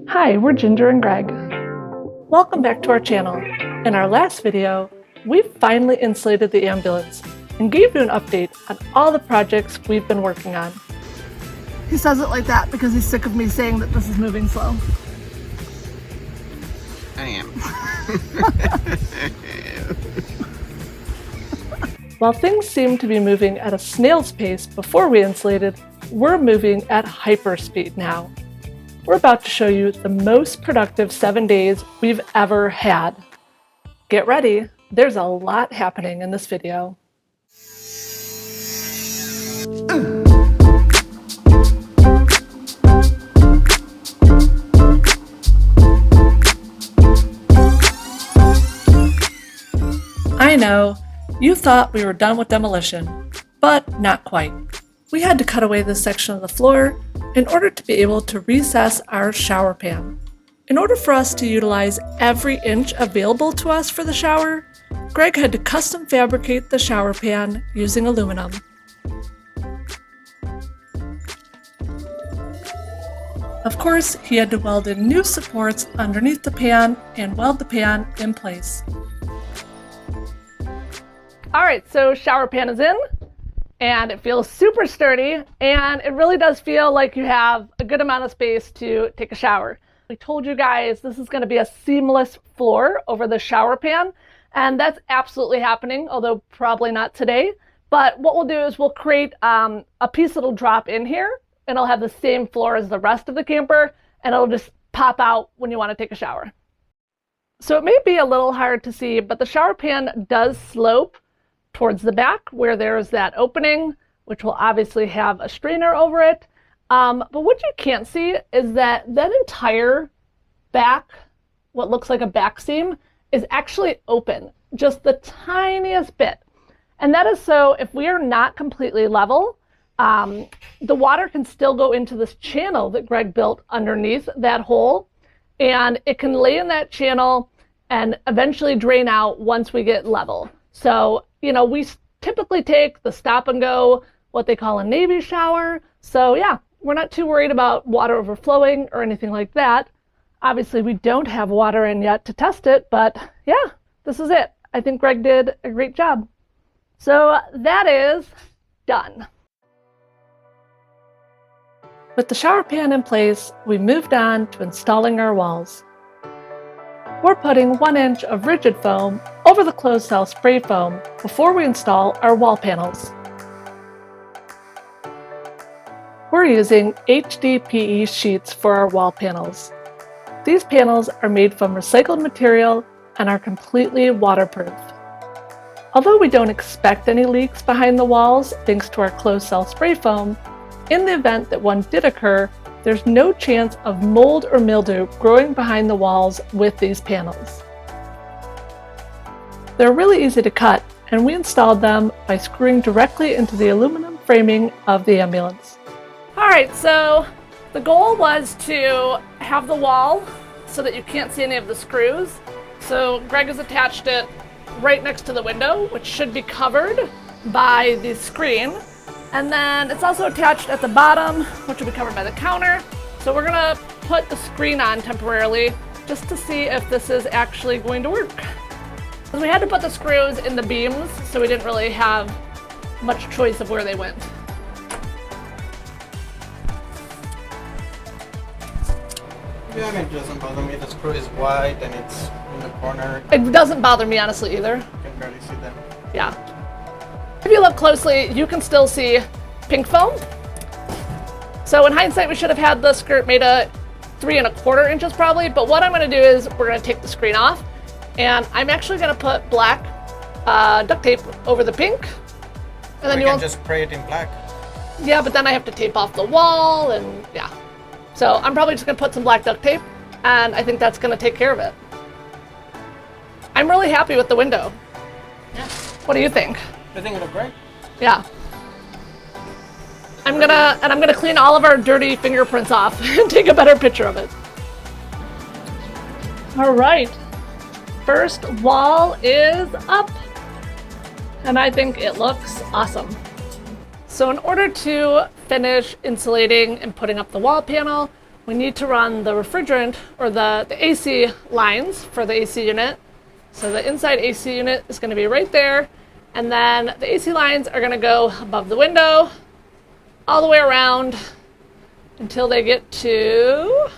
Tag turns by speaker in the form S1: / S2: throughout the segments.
S1: Hi, we're Ginger and Greg. Welcome back to our channel. In our last video, we finally insulated the ambulance and gave you an update on all the projects we've been working on. He says it like that because he's sick of me saying that this is moving slow.
S2: I am.
S1: While things seemed to be moving at a snail's pace before we insulated, we're moving at hyperspeed now. We're about to show you the most productive 7 days we've ever had. Get ready, there's a lot happening in this video. I know, you thought we were done with demolition, but not quite. We had to cut away this section of the floor in order to be able to recess our shower pan. In order for us to utilize every inch available to us for the shower, Greg had to custom fabricate the shower pan using aluminum. Of course, he had to weld in new supports underneath the pan and weld the pan in place. All right, so shower pan is in, and it feels super sturdy, and it really does feel like you have a good amount of space to take a shower. We told you guys this is going to be a seamless floor over the shower pan, and that's absolutely happening, although probably not today. But what we'll do is we'll create a piece that'll drop in here, and it'll have the same floor as the rest of the camper, and it'll just pop out when you want to take a shower. So it may be a little hard to see, but the shower pan does slope towards the back where there's that opening, which will obviously have a strainer over it. But what you can't see is that entire back, what looks like a back seam, is actually open, just the tiniest bit. And that is so if we are not completely level, the water can still go into this channel that Greg built underneath that hole, and it can lay in that channel and eventually drain out once we get level. So, you know, we typically take the stop and go, what they call a Navy shower. So yeah, we're not too worried about water overflowing or anything like that. Obviously, we don't have water in yet to test it, but yeah, this is it. I think Greg did a great job. So that is done. With the shower pan in place, we moved on to installing our walls. We're putting 1 inch of rigid foam over the closed cell spray foam before we install our wall panels. We're using HDPE sheets for our wall panels. These panels are made from recycled material and are completely waterproof. Although we don't expect any leaks behind the walls thanks to our closed cell spray foam, in the event that one did occur, there's no chance of mold or mildew growing behind the walls with these panels. They're really easy to cut, and we installed them by screwing directly into the aluminum framing of the ambulance. All right, so the goal was to have the wall so that you can't see any of the screws. So Greg has attached it right next to the window, which should be covered by the screen. And then it's also attached at the bottom, which will be covered by the counter. So we're gonna put the screen on temporarily just to see if this is actually going to work. Because we had to put the screws in the beams, so we didn't really have much choice of where they went.
S2: Yeah, I mean, it doesn't bother me. The screw is wide and it's in the corner.
S1: It doesn't bother me honestly either.
S2: You can barely see them.
S1: Yeah. If you look closely, you can still see pink foam. So in hindsight, we should have had the skirt made a 3 1/4 inches probably, but what I'm gonna do is we're gonna take the screen off, and I'm actually gonna put black duct tape over the pink. And then
S2: you can just spray it in black.
S1: Yeah, but then I have to tape off the wall, and yeah. So I'm probably just gonna put some black duct tape, and I think that's gonna take care of it. I'm really happy with the window.
S2: Yeah.
S1: What do you think?
S2: I think it looks great.
S1: Yeah. I'm gonna clean all of our dirty fingerprints off and take a better picture of it. All right. First wall is up. And I think it looks awesome. So in order to finish insulating and putting up the wall panel, we need to run the refrigerant or the AC lines for the AC unit. So the inside AC unit is going to be right there. And then the AC lines are going to go above the window all the way around until they get to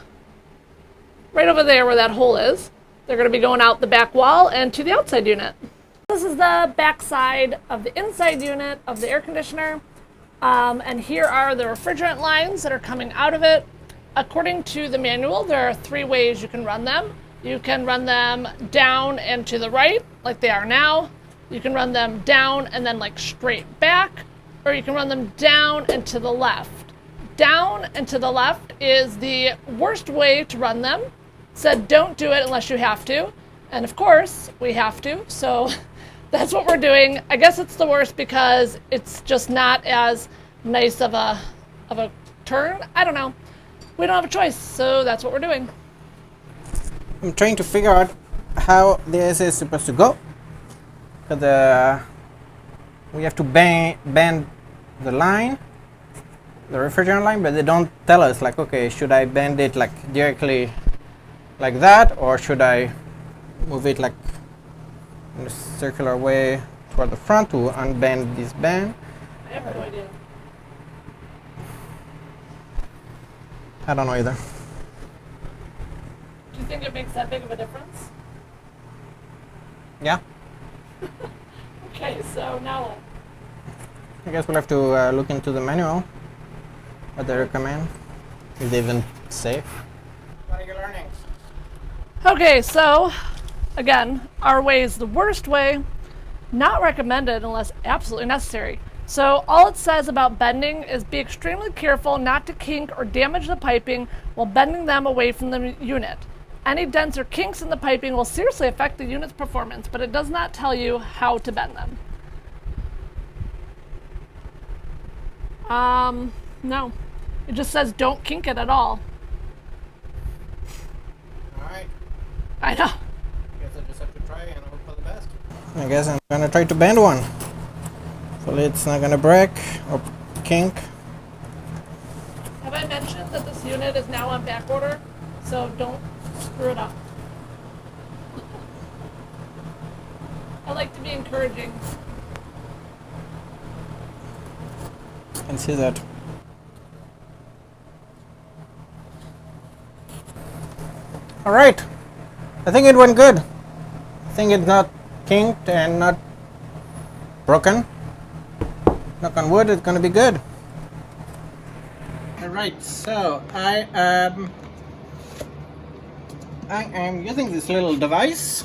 S1: right over there where that hole is. They're going to be going out the back wall and to the outside unit. This is the back side of the inside unit of the air conditioner. And here are the refrigerant lines that are coming out of it. According to the manual, there are 3 ways you can run them. You can run them down and to the right, like they are now. You can run them down and then like straight back, or you can run them down and to the left. Down and to the left is the worst way to run them. It said don't do it unless you have to. And of course, we have to, so that's what we're doing. I guess it's the worst because it's just not as nice of a turn. I don't know. We don't have a choice, so that's what we're doing.
S2: I'm trying to figure out how this is supposed to go. Because we have to bend the line, the refrigerant line, but they don't tell us like, okay, should I bend it like directly like that, or should I move it like in a circular way toward the front to unbend this band?
S1: I have no idea.
S2: I don't know either.
S1: Do you think it makes that big of a difference?
S2: Yeah,
S1: Okay, so now what?
S2: I guess we'll have to look into the manual, what they recommend, if they even say. What are you learning?
S1: Okay, so again, our way is the worst way, not recommended unless absolutely necessary. So all it says about bending is be extremely careful not to kink or damage the piping while bending them away from the unit. Any dents or kinks in the piping will seriously affect the unit's performance, but it does not tell you how to bend them. No. It just says don't kink it at all.
S2: Alright,
S1: I know.
S2: guess I just have to try and hope for the best. I guess I'm gonna try to bend one. Hopefully it's not gonna break or kink.
S1: Have I mentioned that this unit is now on back order? So don't screw it up. I like to be encouraging.
S2: Can see that. All right, I think it went good. I think it's not kinked and not broken. Knock on wood, it's gonna be good. All right, so I am using this little device.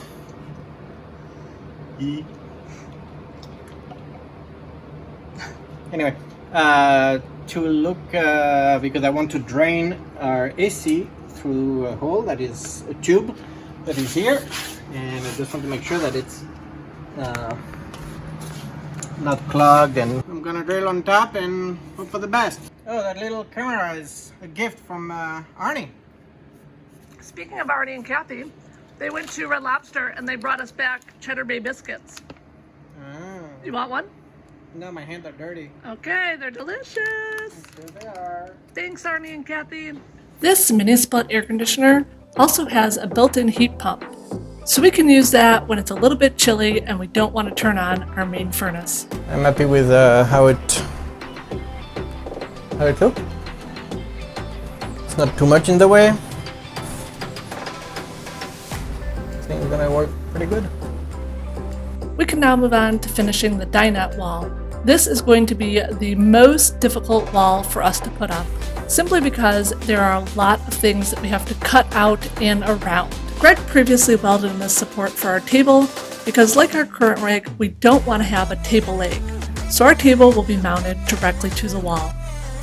S2: Anyway, to look because I want to drain our AC through a hole that is a tube that is here, and I just want to make sure that it's not clogged, and I'm gonna drill on top and hope for the best. Oh, that little camera is a gift from Arnie.
S1: Speaking of Artie and Kathy, they went to Red Lobster and they brought us back Cheddar Bay biscuits.
S2: Oh.
S1: You want one?
S2: No, my hands are dirty.
S1: Okay, they're delicious.
S2: Here they are.
S1: Thanks, Arnie and Kathy. This mini split air conditioner also has a built-in heat pump, so we can use that when it's a little bit chilly and we don't want to turn on our main furnace.
S2: I'm happy with how it looked. It's not too much in the way. I think it's gonna work pretty good.
S1: We can now move on to finishing the dinette wall. This is going to be the most difficult wall for us to put up, simply because there are a lot of things that we have to cut out and around. Greg previously welded in this support for our table because, like our current rig, we don't want to have a table leg. So our table will be mounted directly to the wall.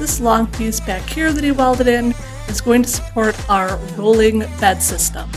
S1: This long piece back here that he welded in is going to support our rolling bed system.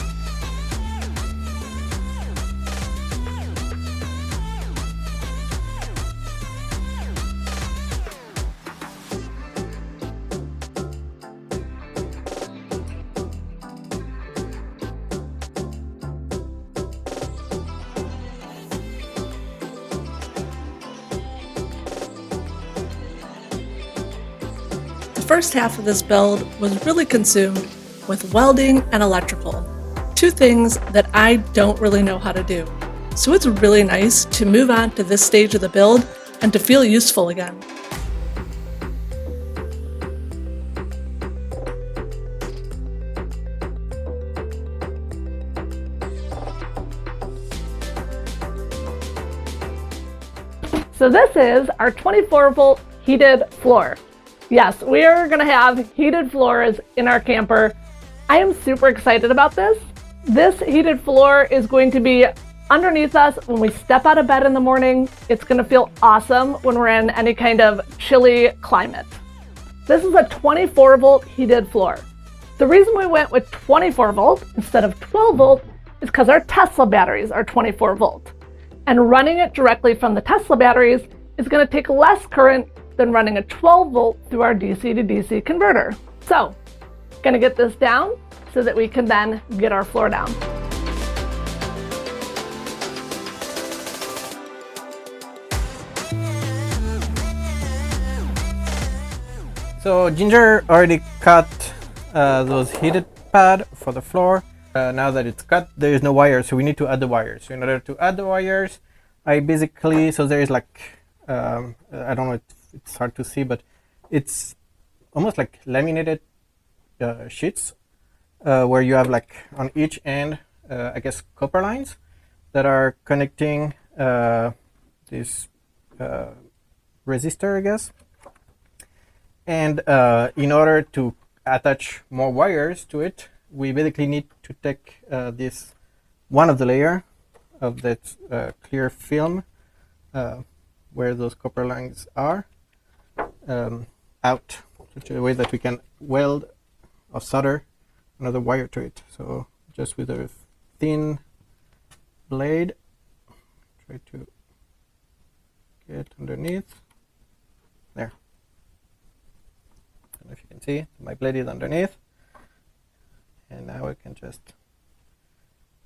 S1: first half of this build was really consumed with welding and electrical, two things that I don't really know how to do. So it's really nice to move on to this stage of the build and to feel useful again. So this is our 24-volt heated floor. Yes, we are going to have heated floors in our camper. I am super excited about this. This heated floor is going to be underneath us when we step out of bed in the morning. It's going to feel awesome when we're in any kind of chilly climate. This is a 24-volt heated floor. The reason we went with 24-volt instead of 12-volt is because our Tesla batteries are 24-volt. And running it directly from the Tesla batteries is going to take less current than running a 12-volt through our DC to DC converter. So, going to get this down so that we can then get our floor down.
S2: So Ginger already cut those heated pad for the floor. Now that it's cut, there is no wire, so we need to add the wires. So in order to add the wires, I basically, so there is like, I don't know, it's hard to see, but it's almost like laminated sheets where you have like on each end, I guess, copper lines that are connecting this resistor, I guess. And in order to attach more wires to it, we basically need to take this one of the layer of that clear film where those copper lines are out, such a way that we can weld or solder another wire to it. So just with a thin blade, try to get underneath. There. I don't know if you can see, my blade is underneath. And now I can just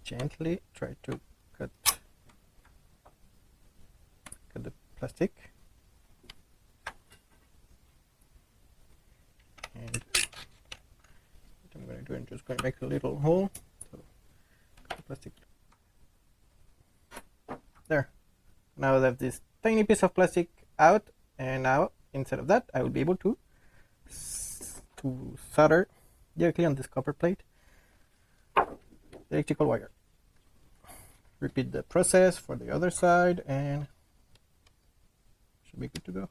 S2: gently try to cut the plastic. And what I'm going to do, I'm just going to make a little hole. So, cut the plastic. There. Now I have this tiny piece of plastic out, and now instead of that, I will be able to solder directly on this copper plate the electrical wire. Repeat the process for the other side and should be good to go.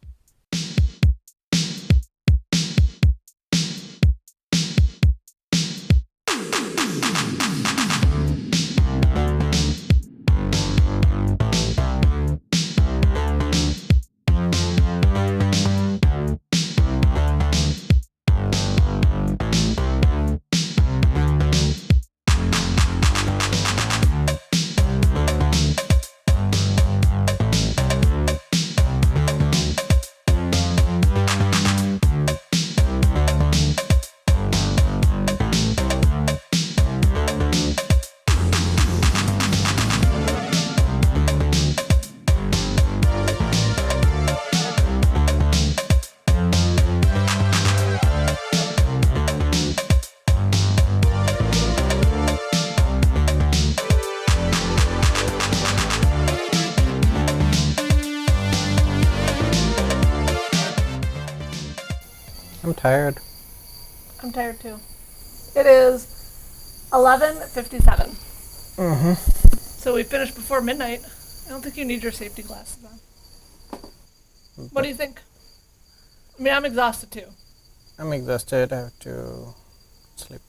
S2: I'm tired.
S1: I'm tired too. It is 11:57. So we finished before midnight. I don't think you need your safety glasses on. What do you think? I mean, I'm exhausted too.
S2: I'm exhausted. I have to sleep.